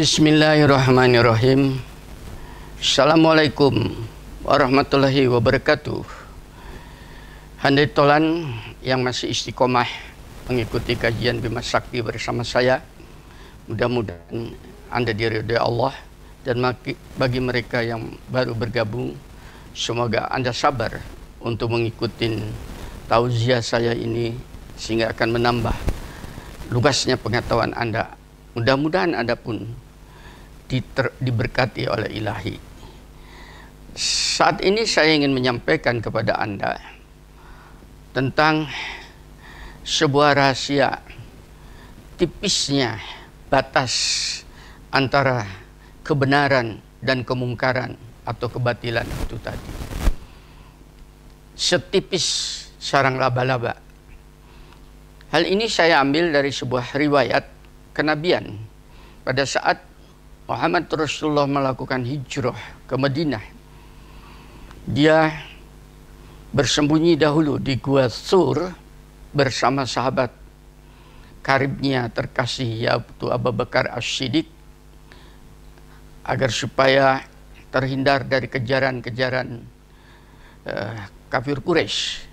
Bismillahirrahmanirrahim. Assalamualaikum warahmatullahi wabarakatuh. Handai tolan yang masih istiqomah mengikuti kajian Bima Sakti bersama saya, mudah-mudahan Anda diridhai Allah, dan bagi mereka yang baru bergabung, semoga Anda sabar untuk mengikuti tausiah saya ini sehingga akan menambah luasnya pengetahuan Anda. Mudah-mudahan Anda pun diberkati oleh Ilahi. Saat ini saya ingin menyampaikan kepada Anda tentang sebuah rahasia tipisnya batas antara kebenaran dan kemungkaran atau kebatilan itu tadi. Setipis sarang laba-laba. Hal ini saya ambil dari sebuah riwayat kenabian pada saat Muhammad Rasulullah melakukan hijrah ke Madinah. Dia bersembunyi dahulu di Gua Thur bersama sahabat karibnya terkasih, yaitu Abu Bakar As-Siddiq, agar supaya terhindar dari kejaran-kejaran kafir Quraisy.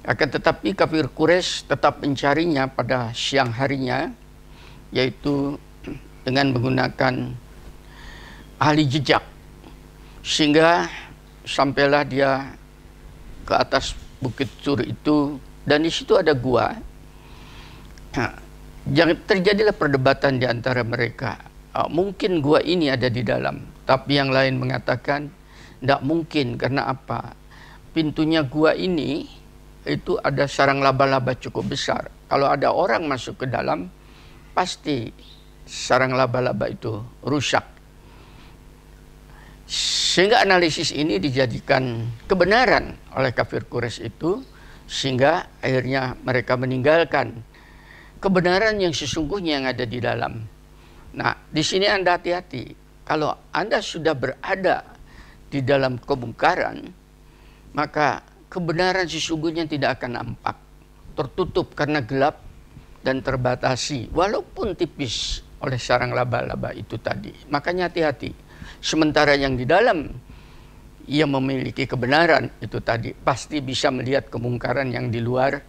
Akan tetapi kafir Quraisy tetap mencarinya pada siang harinya, yaitu dengan menggunakan ahli jejak, sehingga sampailah dia ke atas bukit Thur itu, dan di situ ada gua. Terjadilah perdebatan di antara mereka. Mungkin gua ini ada di dalam, tapi yang lain mengatakan tidak mungkin. Karena apa? Pintunya gua ini itu ada sarang laba-laba cukup besar. Kalau ada orang masuk ke dalam, pasti sarang laba-laba itu rusak. Sehingga analisis ini dijadikan kebenaran oleh kafir Quraisy itu, sehingga akhirnya mereka meninggalkan kebenaran yang sesungguhnya yang ada di dalam. Nah, di sini Anda hati-hati. Kalau Anda sudah berada di dalam kemungkaran, maka kebenaran sesungguhnya tidak akan nampak, tertutup karena gelap dan terbatasi, walaupun tipis, oleh sarang laba-laba itu tadi. Makanya hati-hati. Sementara yang di dalam ia memiliki kebenaran itu tadi, pasti bisa melihat kemungkaran yang di luar,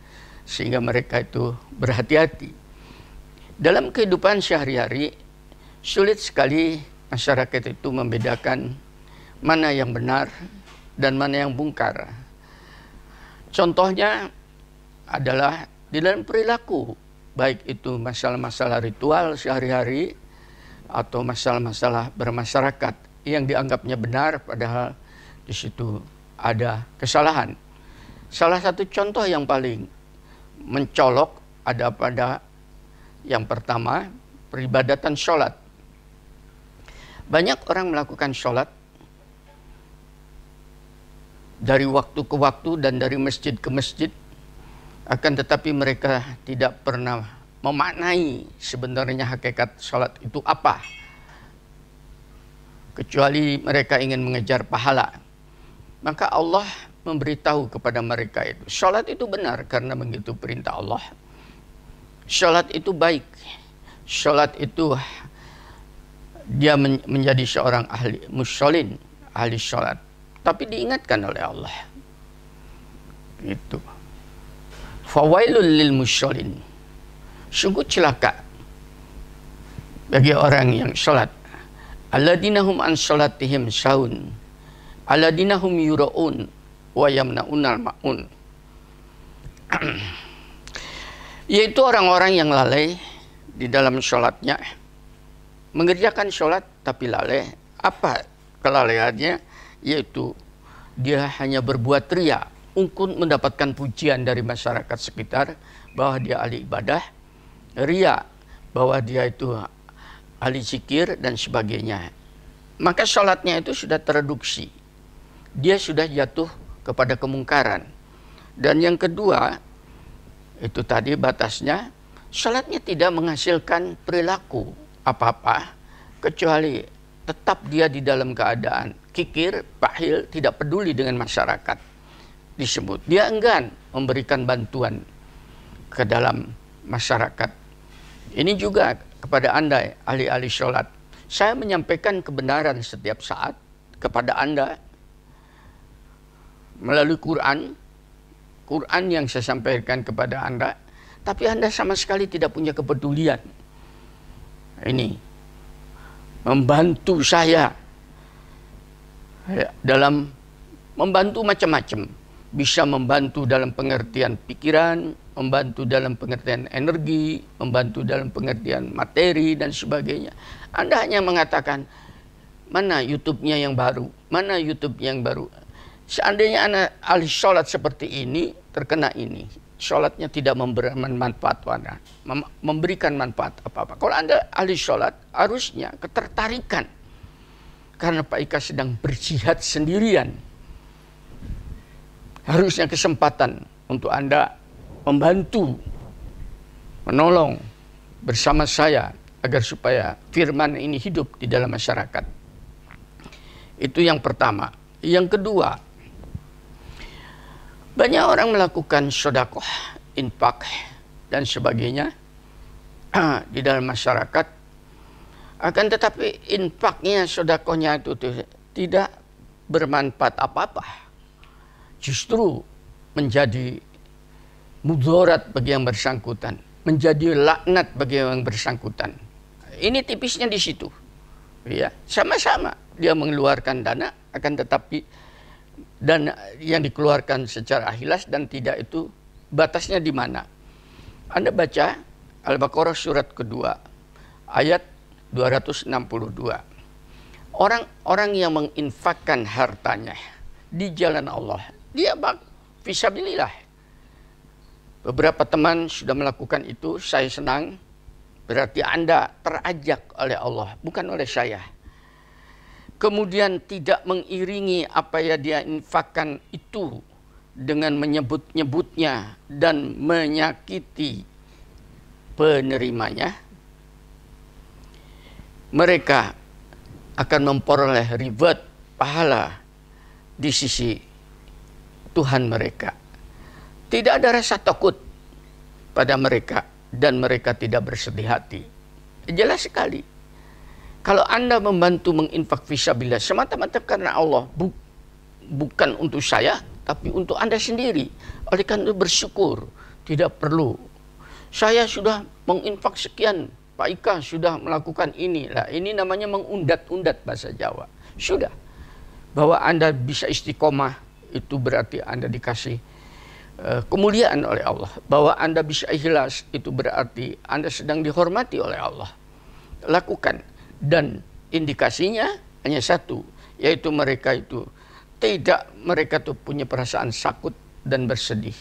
sehingga mereka itu berhati-hati. Dalam kehidupan sehari-hari, sulit sekali masyarakat itu membedakan mana yang benar dan mana yang bungkar. Contohnya adalah di dalam perilaku, baik itu masalah-masalah ritual sehari-hari atau masalah-masalah bermasyarakat yang dianggapnya benar, padahal di situ ada kesalahan. Salah satu contoh yang paling mencolok ada pada yang pertama, peribadatan sholat. Banyak orang melakukan sholat dari waktu ke waktu dan dari masjid ke masjid, akan tetapi mereka tidak pernah memaknai sebenarnya hakikat sholat itu apa, kecuali mereka ingin mengejar pahala. Maka Allah memberitahu kepada mereka itu, sholat itu benar karena begitu perintah Allah. Sholat itu baik, sholat itu dia menjadi seorang ahli mushallin, ahli sholat, tapi diingatkan oleh Allah itu. Fawailul lil mushallin, sungguh celaka bagi orang yang sholat. Alladzina hum an sholatihim sahun, alladzina hum yura'un wa yamna'unal ma'un. Yaitu orang-orang yang lalai di dalam sholatnya, mengerjakan sholat tapi lalai. Apa kelalaiannya? Yaitu dia hanya berbuat riya, untuk mendapatkan pujian dari masyarakat sekitar bahwa dia ahli ibadah, riya bahwa dia itu ahli zikir dan sebagainya. Maka sholatnya itu sudah tereduksi, dia sudah jatuh kepada kemungkaran. Dan yang kedua, itu tadi batasnya, sholatnya tidak menghasilkan perilaku apa-apa, kecuali tetap dia di dalam keadaan kikir, pahil, tidak peduli dengan masyarakat. Disebut dia enggan memberikan bantuan ke dalam masyarakat. Ini juga kepada Anda ahli-ahli sholat. Saya menyampaikan kebenaran setiap saat kepada Anda melalui Quran yang saya sampaikan kepada Anda, tapi Anda sama sekali tidak punya kepedulian. Ini membantu saya dalam membantu macam-macam. Bisa membantu dalam pengertian pikiran, membantu dalam pengertian energi, membantu dalam pengertian materi dan sebagainya. Anda hanya mengatakan, mana YouTube-nya yang baru, mana YouTube yang baru. Seandainya Anda ahli sholat seperti ini, terkena ini. Sholatnya tidak memberikan manfaat pada, memberikan manfaat apa-apa. Kalau Anda ahli sholat, harusnya ketertarikan. Karena Pak Ika sedang berjihad sendirian. Harusnya kesempatan untuk Anda membantu, menolong bersama saya agar supaya firman ini hidup di dalam masyarakat. Itu yang pertama. Yang kedua, banyak orang melakukan sedekah, infak dan sebagainya di dalam masyarakat. Akan tetapi infaknya, sedekahnya itu tidak bermanfaat apa-apa. Justru menjadi mudarat bagi yang bersangkutan, menjadi laknat bagi yang bersangkutan. Ini tipisnya di situ. Ya, sama-sama dia mengeluarkan dana, akan tetapi dana yang dikeluarkan secara ikhlas dan tidak itu batasnya di mana? Anda baca Al-Baqarah surat kedua ayat 262. Orang-orang yang menginfakkan hartanya di jalan Allah, dia fisabilillah. Beberapa teman sudah melakukan itu, saya senang. Berarti Anda terajak oleh Allah, bukan oleh saya. Kemudian tidak mengiringi apa yang dia infakkan itu dengan menyebut-nyebutnya dan menyakiti penerimanya. Mereka akan memperoleh reward, pahala di sisi Tuhan mereka. Tidak ada rasa takut pada mereka dan mereka tidak bersedih hati. Jelas sekali. Kalau Anda membantu menginfak fisabilillah semata-mata karena Allah, bukan untuk saya, tapi untuk Anda sendiri. Oleh karena itu bersyukur, tidak perlu. Saya sudah menginfak sekian, Pak Ika sudah melakukan ini. Lah, ini namanya mengundat-undat bahasa Jawa. Sudah. Bahwa Anda bisa istiqomah, itu berarti Anda dikasih kemuliaan oleh Allah. Bahwa Anda bisa ikhlas, itu berarti Anda sedang dihormati oleh Allah. Lakukan. Dan indikasinya hanya satu, yaitu mereka itu mereka tuh punya perasaan sakut dan bersedih.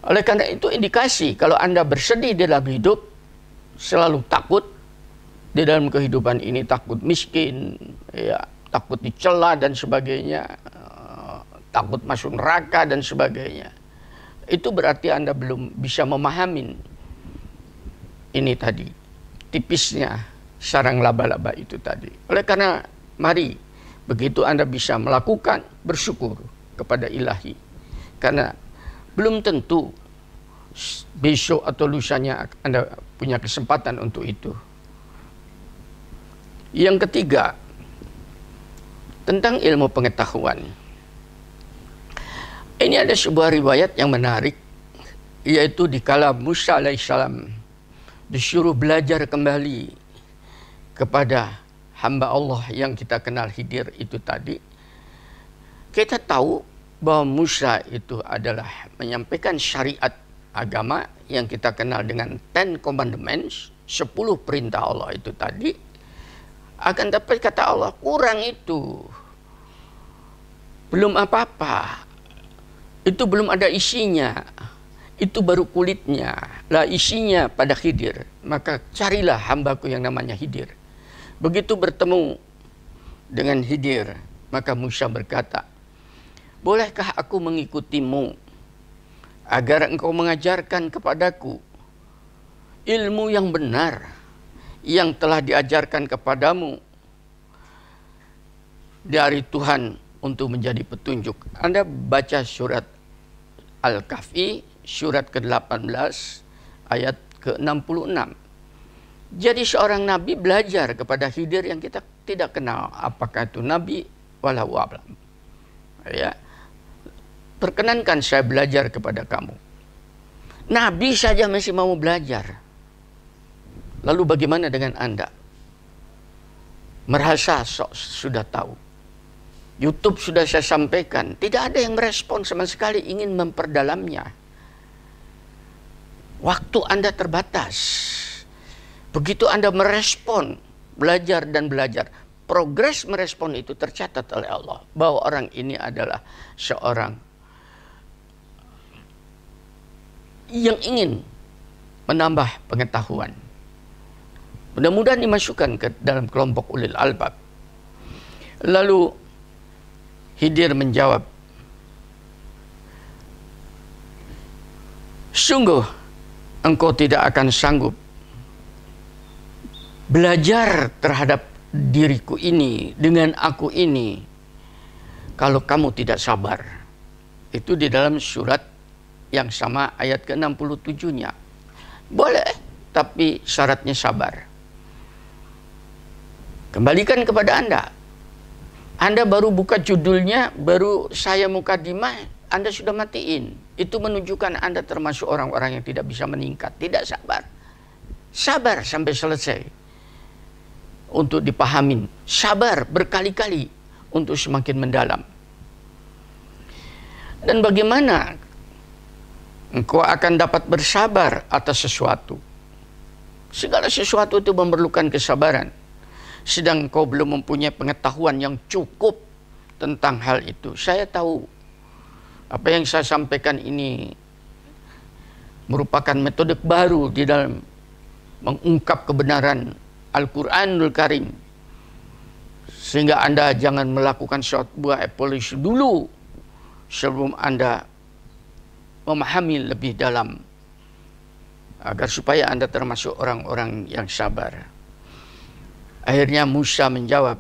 Oleh karena itu indikasi kalau Anda bersedih dalam hidup, selalu takut di dalam kehidupan ini, takut miskin, ya, takut dicela dan sebagainya, takut masuk neraka dan sebagainya. Itu berarti Anda belum bisa memahami ini tadi, tipisnya sarang laba-laba itu tadi. Oleh karena mari, begitu Anda bisa melakukan, bersyukur kepada ilahi. Karena belum tentu besok atau lusanya Anda punya kesempatan untuk itu. Yang ketiga, tentang ilmu pengetahuan. Ini ada sebuah riwayat yang menarik, yaitu dikala Musa alaihissalam disuruh belajar kembali kepada hamba Allah yang kita kenal Khidir itu tadi. Kita tahu bahwa Musa itu adalah menyampaikan syariat agama yang kita kenal dengan 10 Commandments, 10 perintah Allah itu tadi. Akan dapat kata Allah, kurang itu. Belum apa-apa. Itu belum ada isinya. Itu baru kulitnya. Lah isinya pada Khidir. Maka carilah hambaku yang namanya Khidir. Begitu bertemu dengan Khidir, maka Musa berkata, bolehkah aku mengikutimu agar engkau mengajarkan kepadaku ilmu yang benar yang telah diajarkan kepadamu dari Tuhan untuk menjadi petunjuk. Anda baca surat Al-Kahfi, surat ke-18, ayat ke-66. Jadi seorang nabi belajar kepada Khidir yang kita tidak kenal apakah itu nabi, walau a'lam. Ya. Perkenankan saya belajar kepada kamu. Nabi saja masih mau belajar. Lalu bagaimana dengan Anda? Merasa sudah tahu. YouTube sudah saya sampaikan, tidak ada yang merespon sama sekali ingin memperdalamnya. Waktu Anda terbatas. Begitu Anda merespon, belajar dan belajar, progres merespon itu tercatat oleh Allah bahwa orang ini adalah seorang yang ingin menambah pengetahuan. Mudah-mudahan dimasukkan ke dalam kelompok ulil albab. Lalu Khidir menjawab, sungguh engkau tidak akan sanggup belajar terhadap diriku ini dengan aku ini kalau kamu tidak sabar. Itu di dalam surat yang sama ayat ke-67-nya. Boleh, tapi syaratnya sabar. Kembalikan kepada Anda. Anda baru buka judulnya, baru saya mukadimah, Anda sudah matiin. Itu menunjukkan Anda termasuk orang-orang yang tidak bisa meningkat, tidak sabar. Sabar sampai selesai untuk dipahamin. Sabar berkali-kali untuk semakin mendalam. Dan bagaimana engkau akan dapat bersabar atas sesuatu? Segala sesuatu itu memerlukan kesabaran. Sedang kau belum mempunyai pengetahuan yang cukup tentang hal itu. Saya tahu apa yang saya sampaikan ini merupakan metode baru di dalam mengungkap kebenaran Al-Quranul Karim. Sehingga Anda jangan melakukan sebuah evaluasi dulu sebelum Anda memahami lebih dalam, agar supaya Anda termasuk orang-orang yang sabar. Akhirnya Musa menjawab,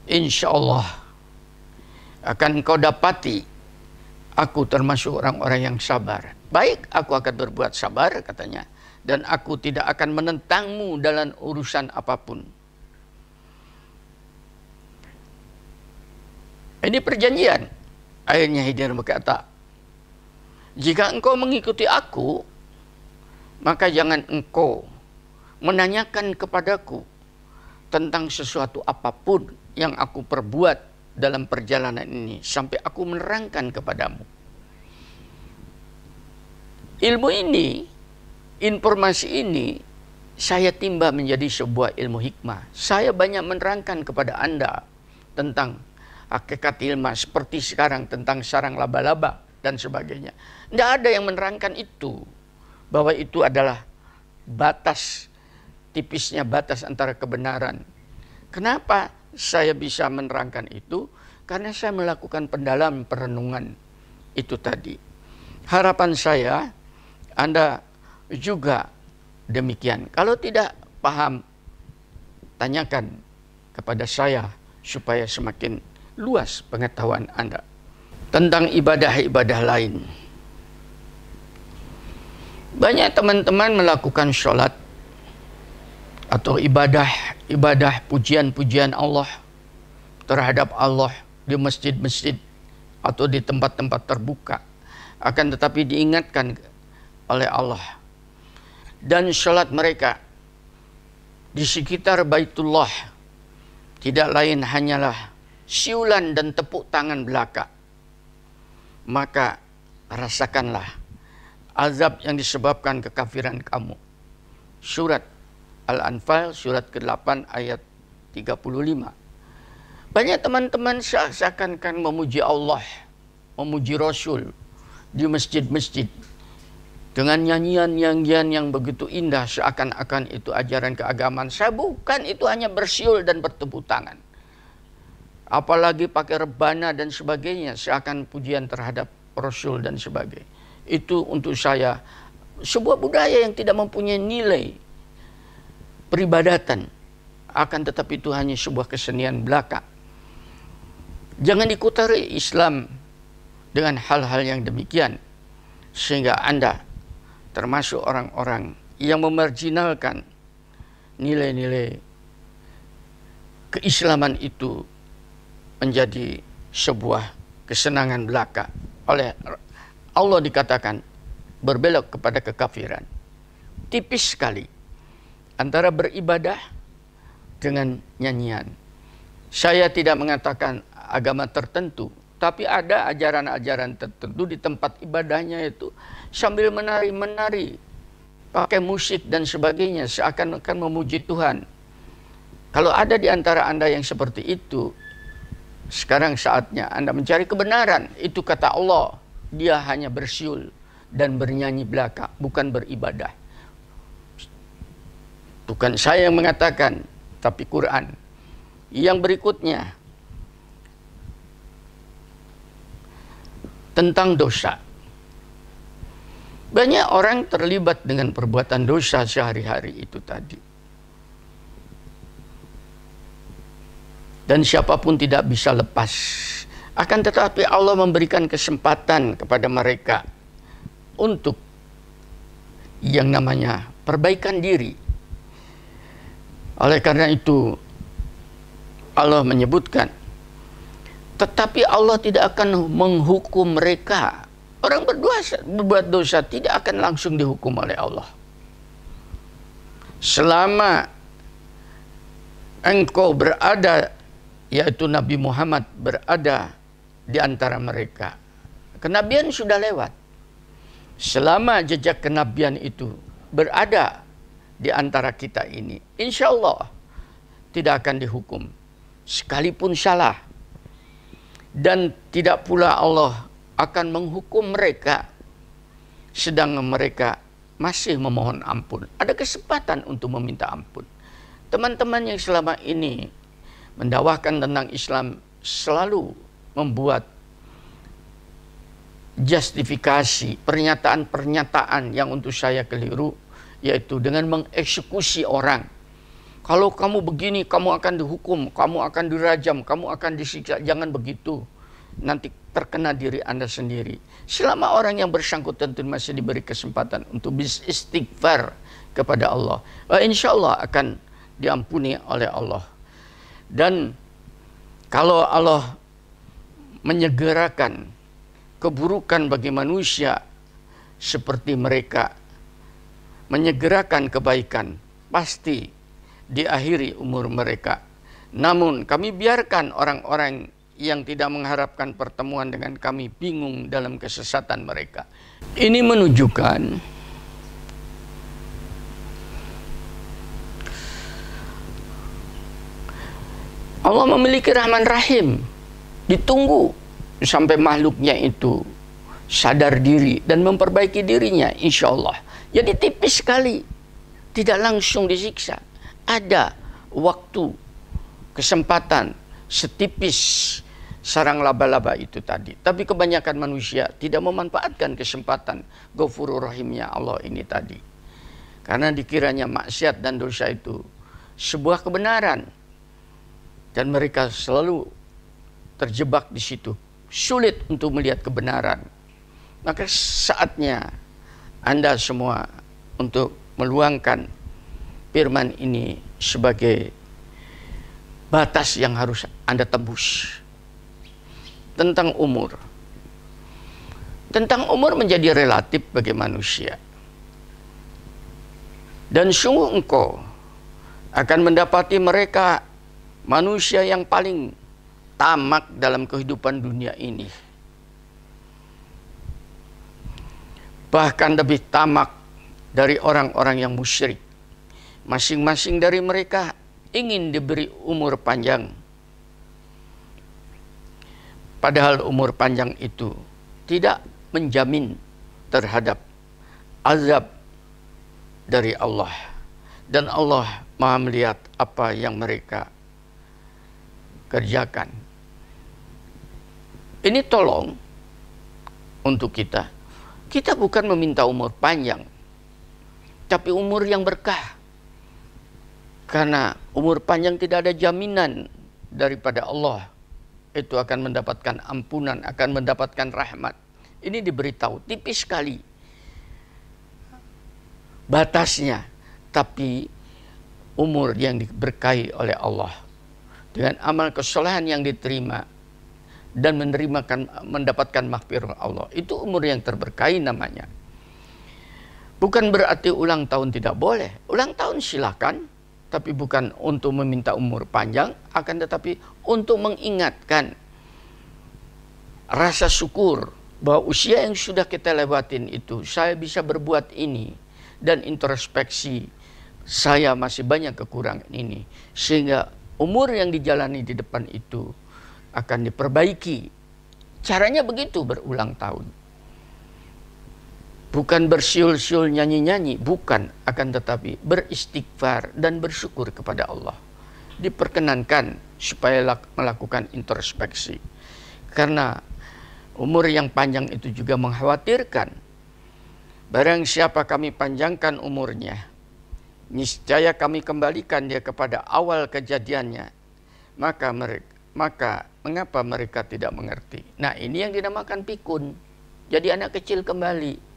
insya Allah akan kau dapati aku termasuk orang-orang yang sabar. Baik, aku akan berbuat sabar, katanya, dan aku tidak akan menentangmu dalam urusan apapun. Ini perjanjian. Akhirnya Khidir berkata, jika engkau mengikuti aku, maka jangan engkau menanyakan kepadaku tentang sesuatu apapun yang aku perbuat dalam perjalanan ini sampai aku menerangkan kepadamu. Ilmu ini, informasi ini saya timba menjadi sebuah ilmu hikmah. Saya banyak menerangkan kepada Anda tentang hakikat ilmu seperti sekarang tentang sarang laba-laba dan sebagainya. Tidak ada yang menerangkan itu, bahwa itu adalah batas, tipisnya batas antara kebenaran. Kenapa saya bisa menerangkan itu? Karena saya melakukan pendalaman perenungan itu tadi. Harapan saya Anda juga demikian. Kalau tidak paham, tanyakan kepada saya supaya semakin luas pengetahuan Anda tentang ibadah-ibadah lain. Banyak teman-teman melakukan sholat atau ibadah pujian-pujian Allah terhadap Allah di masjid-masjid atau di tempat-tempat terbuka. Akan tetapi diingatkan oleh Allah. Dan sholat mereka di sekitar Baitullah tidak lain hanyalah siulan dan tepuk tangan belaka. Maka rasakanlah azab yang disebabkan kekafiran kamu. Surat Al-Anfal surat ke-8 ayat 35. Banyak teman-teman seakan-akan memuji Allah, memuji Rasul di masjid-masjid dengan nyanyian-nyanyian yang begitu indah, seakan-akan itu ajaran keagamaan. Saya bukan, itu hanya bersiul dan bertepuk tangan. Apalagi pakai rebana dan sebagainya, seakan pujian terhadap Rasul dan sebagainya. Itu untuk saya sebuah budaya yang tidak mempunyai nilai peribadatan, akan tetapi itu hanya sebuah kesenian belaka. Jangan dikutari Islam dengan hal-hal yang demikian, sehingga Anda termasuk orang-orang yang memarjinalkan nilai-nilai keislaman itu menjadi sebuah kesenangan belaka. Oleh Allah dikatakan berbelok kepada kekafiran. Tipis sekali antara beribadah dengan nyanyian. Saya tidak mengatakan agama tertentu, tapi ada ajaran-ajaran tertentu di tempat ibadahnya itu sambil menari-menari, pakai musik dan sebagainya, seakan-akan memuji Tuhan. Kalau ada di antara Anda yang seperti itu, sekarang saatnya Anda mencari kebenaran. Itu kata Allah, dia hanya bersiul dan bernyanyi belaka, bukan beribadah. Bukan saya yang mengatakan, tapi Quran. Yang berikutnya, tentang dosa. Banyak orang terlibat dengan perbuatan dosa sehari-hari itu tadi. Dan siapapun tidak bisa lepas. Akan tetapi Allah memberikan kesempatan kepada mereka untuk yang namanya perbaikan diri. Oleh karena itu Allah menyebutkan, tetapi Allah tidak akan menghukum mereka. Orang berbuat dosa tidak akan langsung dihukum oleh Allah. Selama engkau berada, yaitu Nabi Muhammad berada di antara mereka, kenabian sudah lewat. Selama jejak kenabian itu berada di antara kita ini, insya Allah tidak akan dihukum, sekalipun salah. Dan tidak pula Allah akan menghukum mereka sedang mereka masih memohon ampun. Ada kesempatan untuk meminta ampun. Teman-teman yang selama ini mendakwahkan tentang Islam selalu membuat justifikasi, pernyataan-pernyataan yang untuk saya keliru, yaitu dengan mengeksekusi orang. Kalau kamu begini, kamu akan dihukum, kamu akan dirajam, kamu akan disiksa. Jangan begitu. Nanti terkena diri Anda sendiri. Selama orang yang bersangkutan tentu masih diberi kesempatan untuk beristighfar kepada Allah, insya Allah akan diampuni oleh Allah. Dan kalau Allah menyegerakan keburukan bagi manusia seperti mereka menyegerakan kebaikan, pasti diakhiri umur mereka. Namun kami biarkan orang-orang yang tidak mengharapkan pertemuan dengan kami bingung dalam kesesatan mereka. Ini menunjukkan Allah memiliki Rahman Rahim. Ditunggu sampai makhluknya itu sadar diri dan memperbaiki dirinya, insya Allah. Jadi tipis sekali, tidak langsung disiksa. Ada waktu, kesempatan setipis sarang laba-laba itu tadi. Tapi kebanyakan manusia tidak memanfaatkan kesempatan Ghafurur Rahimnya Allah ini tadi. Karena dikiranya maksiat dan dosa itu sebuah kebenaran. Dan mereka selalu terjebak di situ. Sulit untuk melihat kebenaran. Maka saatnya Anda semua untuk meluangkan firman ini sebagai batas yang harus Anda tembus. Tentang umur. Tentang umur menjadi relatif bagi manusia. Dan sungguh engkau akan mendapati mereka manusia yang paling tamak dalam kehidupan dunia ini. Bahkan lebih tamak dari orang-orang yang musyrik. Masing-masing dari mereka ingin diberi umur panjang. Padahal umur panjang itu tidak menjamin terhadap azab dari Allah. Dan Allah Maha melihat apa yang mereka kerjakan. Ini tolong untuk kita. Kita bukan meminta umur panjang, tapi umur yang berkah. Karena umur panjang tidak ada jaminan daripada Allah. Itu akan mendapatkan ampunan, akan mendapatkan rahmat. Ini diberitahu tipis sekali. batasnya, tapi umur yang diberkahi oleh Allah dengan amal kesolehan yang diterima dan mendapatkan maghfirah Allah, itu umur yang terberkahi namanya. Bukan berarti ulang tahun tidak boleh. Ulang tahun silakan, tapi bukan untuk meminta umur panjang, akan tetapi untuk mengingatkan rasa syukur bahwa usia yang sudah kita lewatin itu, saya bisa berbuat ini, dan introspeksi, saya masih banyak kekurangan ini, sehingga umur yang dijalani di depan itu akan diperbaiki. Caranya begitu, berulang tahun. Bukan bersiul-siul nyanyi-nyanyi, bukan, akan tetapi beristighfar dan bersyukur kepada Allah. Diperkenankan supaya melakukan introspeksi. Karena umur yang panjang itu juga mengkhawatirkan. Barang siapa kami panjangkan umurnya, niscaya kami kembalikan dia kepada awal kejadiannya. Maka mengapa mereka tidak mengerti? Nah, ini yang dinamakan pikun. Jadi anak kecil kembali.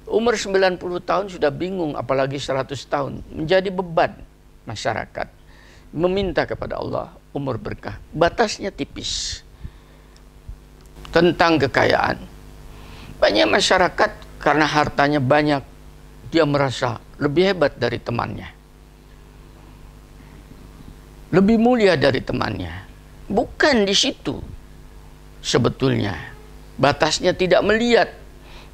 Umur 90 tahun sudah bingung, apalagi 100 tahun. Menjadi beban masyarakat. Meminta kepada Allah umur berkah. Batasnya tipis. Tentang kekayaan. Banyak masyarakat karena hartanya banyak, dia merasa lebih hebat dari temannya, lebih mulia dari temannya. Bukan di situ sebetulnya. Batasnya tidak melihat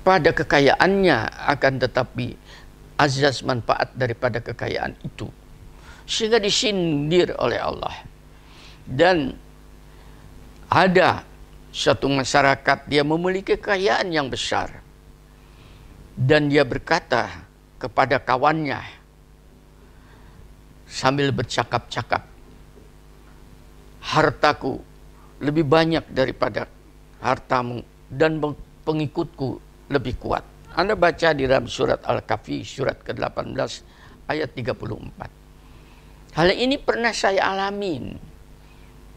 pada kekayaannya, akan tetapi azas manfaat daripada kekayaan itu, sehingga disindir oleh Allah. Dan ada satu masyarakat, dia memiliki kekayaan yang besar, dan dia berkata kepada kawannya sambil bercakap-cakap, hartaku lebih banyak daripada hartamu dan pengikutku lebih kuat. Anda baca di dalam surat Al-Kahfi, surat ke-18 ayat 34. Hal ini pernah saya alamin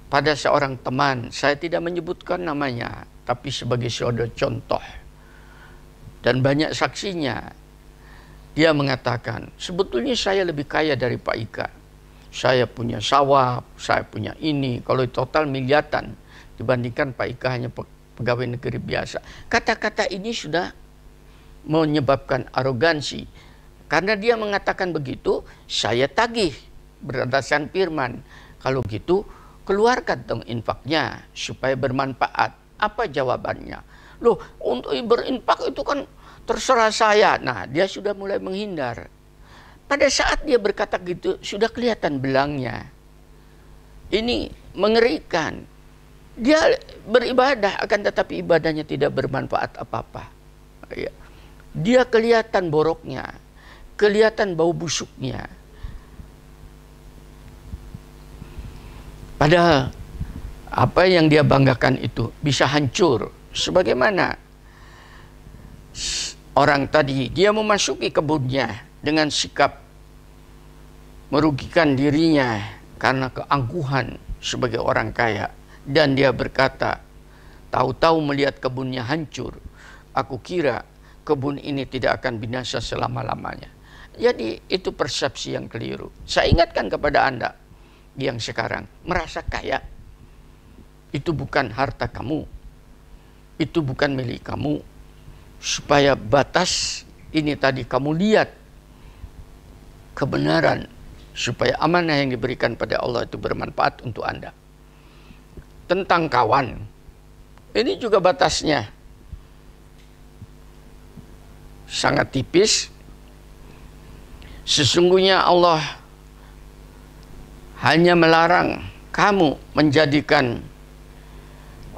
pada seorang teman. Saya tidak menyebutkan namanya, tapi sebagai suatu contoh. Dan banyak saksinya. Dia mengatakan, sebetulnya saya lebih kaya dari Pak Ika. Saya punya sawah, saya punya ini. Kalau total miliaran dibandingkan Pak Ika hanya pegawai negeri biasa. Kata-kata ini sudah menyebabkan arogansi. Karena dia mengatakan begitu, saya tagih berdasarkan firman. Kalau gitu, keluarkan dong infaknya supaya bermanfaat. Apa jawabannya? Loh, untuk berinfak itu kan terserah saya. Nah, dia sudah mulai menghindar. Pada saat dia berkata gitu, sudah kelihatan belangnya. Ini mengerikan. Dia beribadah, akan tetapi ibadahnya tidak bermanfaat apa-apa. Dia kelihatan boroknya, kelihatan bau busuknya. Padahal apa yang dia banggakan itu bisa hancur. Sebagaimana orang tadi, dia memasuki kebunnya dengan sikap merugikan dirinya karena keangkuhan sebagai orang kaya. Dan dia berkata, tahu-tahu melihat kebunnya hancur, aku kira kebun ini tidak akan binasa selama-lamanya. Jadi itu persepsi yang keliru. Saya ingatkan kepada Anda yang sekarang merasa kaya, itu bukan harta kamu, itu bukan milik kamu. Supaya batas ini tadi kamu lihat kebenaran, supaya amanah yang diberikan pada Allah itu bermanfaat untuk Anda. Tentang kawan, ini juga batasnya sangat tipis. Sesungguhnya Allah hanya melarang kamu menjadikan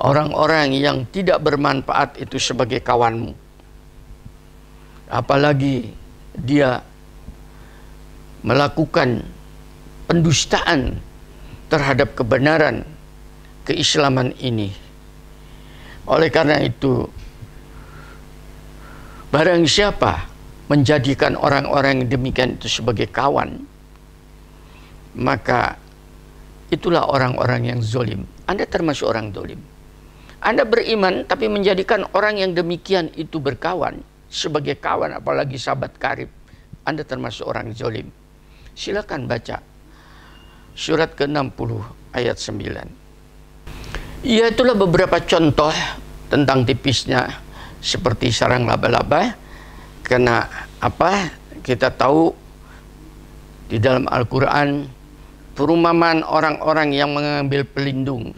orang-orang yang tidak bermanfaat itu sebagai kawanmu. Apalagi dia melakukan pendustaan terhadap kebenaran keislaman ini. Oleh karena itu, barang siapa menjadikan orang-orang yang demikian itu sebagai kawan, maka itulah orang-orang yang zolim. Anda termasuk orang zolim. Anda beriman tapi menjadikan orang yang demikian itu berkawan, sebagai kawan, apalagi sahabat karib. Anda termasuk orang zalim. Silakan baca surat ke-60 ayat 9. Ya, itulah beberapa contoh tentang tipisnya seperti sarang laba-laba. Karena apa? Kita tahu di dalam Al-Quran perumpamaan orang-orang yang mengambil pelindung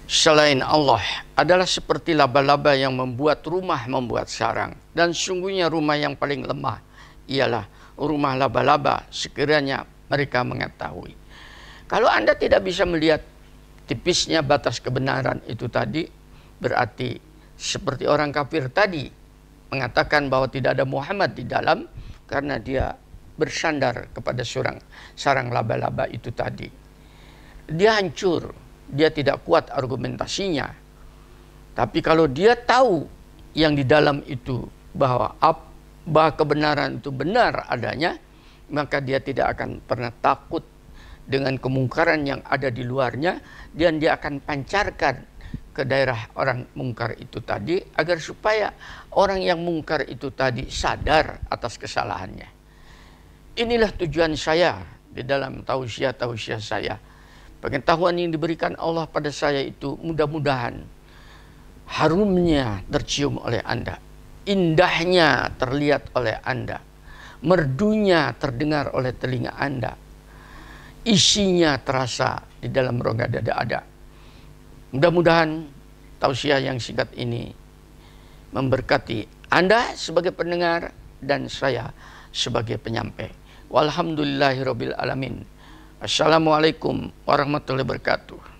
selain Allah adalah seperti laba-laba yang membuat rumah, membuat sarang. Dan sungguhnya rumah yang paling lemah ialah rumah laba-laba, sekiranya mereka mengetahui. Kalau Anda tidak bisa melihat tipisnya batas kebenaran itu tadi, berarti seperti orang kafir tadi mengatakan bahwa tidak ada Muhammad di dalam, karena dia bersandar kepada sarang laba-laba itu tadi. Dia hancur, dia tidak kuat argumentasinya. Tapi kalau dia tahu yang di dalam itu bahwa kebenaran itu benar adanya, maka dia tidak akan pernah takut dengan kemungkaran yang ada di luarnya, dan dia akan pancarkan ke daerah orang mungkar itu tadi, agar supaya orang yang mungkar itu tadi sadar atas kesalahannya. Inilah tujuan saya di dalam tausiah saya. Pengetahuan yang diberikan Allah pada saya itu mudah-mudahan harumnya tercium oleh Anda, indahnya terlihat oleh Anda, merdunya terdengar oleh telinga Anda, isinya terasa di dalam rongga dada Anda. Mudah-mudahan tausiah yang singkat ini memberkati Anda sebagai pendengar dan saya sebagai penyampai. Walhamdulillahirabbil alamin. Assalamualaikum warahmatullahi wabarakatuh.